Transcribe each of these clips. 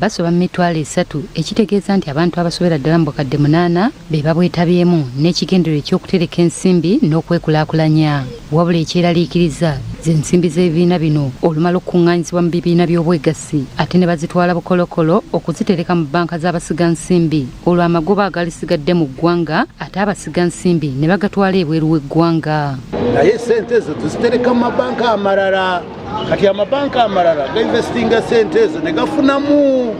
basoba mu mitwalo 3 ekitegeeza nti abantu abasobera ddala mu bukadde 8 be babwetabyemu n'ekigendero eky'okutereka ensimbi n'okwekulaakulanya. Wabula ekyeraliikiriza z'ensimbi z'ebibiina bino olumala okukuŋŋaanyizibwa mu bibiina by'obwegassi ate ne bazitwala bukolokolo okuzitereka mu banka z'abasigansimbi olwo amagoba agalisigadde mu ggwanga ate abasigansimbi ne bagatwala ebweru w'eggwanga. Naye sente ezo tuzitereka mu mabanka amalala. Kati amabanka amalala gainvestinga sente ezo ne gafunamu.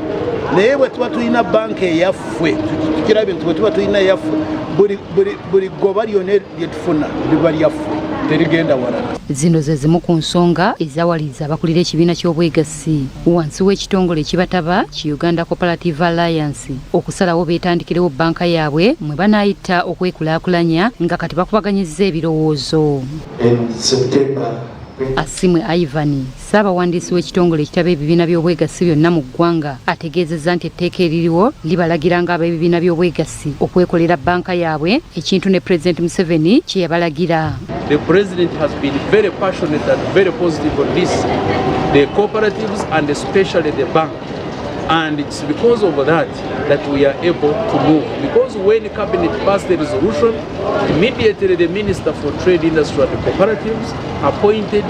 Naye bwe tuba tulina banka eyaffe tukirabye nti bwe tuba tulina eyaffe buli goba lyonna lye tufuna liba lyaffe terigenda walala. Zino ze zimu ku nsonga ezawaliza abakulira ekibiina ky'obwegassi wansi w'ekitongole ekibataba ki Uganda Cooperative Alliance okusalawo beetandikirewo banka yaabwe mwe banaayita okwekulaakulanya nga kati bakubaganyizza ebirowoozo. Asimwe Ivan, Ssaabawandiisi w'ekitongole ekitaba ebibiina by'obwegassi byonna mu ggwanga ategeezezza nti etteeka eririwo libalagiranga ab'ebibiina by'obwegassi okwekolera banka yaabwe ekintu ne President Museveni kye yabalagira. The President has been very passionate and very positive on this, the cooperatives and especially the bank. And it's because of that we are able to move. Because when the cabinet passed the resolution, immediately the Minister for Trade, Industry and Cooperatives appointed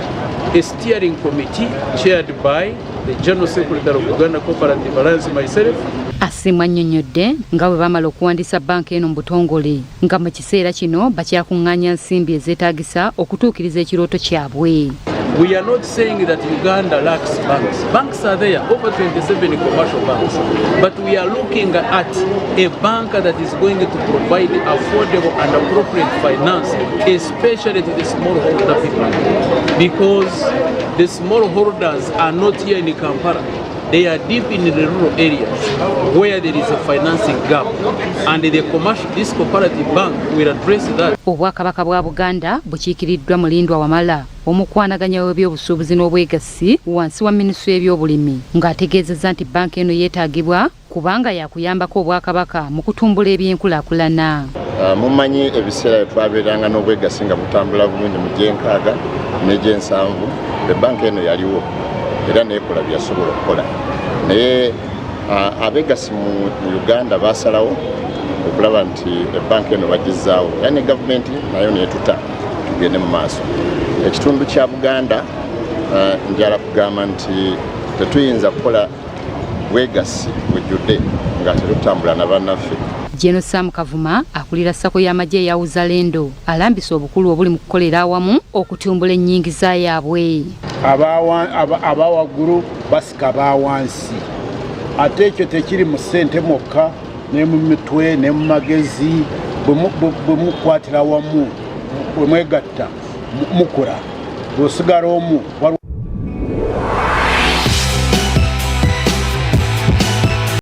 a steering committee chaired by the General Secretary of Uganda Cooperative Alliance, myself. Asimwa annyonnyodde nga bwe bamala okuwandiisa banka eno mu butongole nga mu kiseera kino bakyakuŋŋaanya nsimbi ezeetaagisa okutuukiriza ekirooto kyabwe. We are not saying that Uganda lacks banks. Banks are there, over 27 commercial banks. But we are looking at a bank that is going to provide affordable and appropriate finance, especially to the smallholder people. Because the smallholders are not here in Kampala. They are deep in the rural areas where there is a financing gap, and this cooperative bank will address that. Obwakabaka bwa Buganda bukiikiriddwa Mulindwa Wamala omukwanaganya w'ebyobusuubuzi n'obwegassi wansi wa minisitule y'ebyobulimi ng'ategeezezza nti banka eno yeetaagibwa kubanga yakuyambako Obwakabaka mu kutumbula ebyenkulaakulana. Mumanyi ebiseera bye twabeeranga n'obwegassi nga butambula bulungi mu gy'enkaaga n'egy'ensanvu, banka eno yaliwo era neekola byasobola okukola. Naye abeegassi mu Uganda baasalawo okulaba nti banka eno bagizzaawo, era ne gavumenti nayo neetuta tugende mu maaso. Ekitundu kya Buganda njala kugamba nti tetuyinza kukola bwegassi bujjudde nga tetutambula na bannaffe. Jeno Sam Kavuma akulira ssako y'amagye eya Uzalendo alambisa obukulu obuli mu kukolera awamu okutumbula ennyingiza yaabwe. Abawaggulu basika abawansi ate ekyo tekiri mu ssente mokka ne mu mitwe ne mu magezi bwe mukwatira wamu bwe mwegatta mukula bw'osigala omu.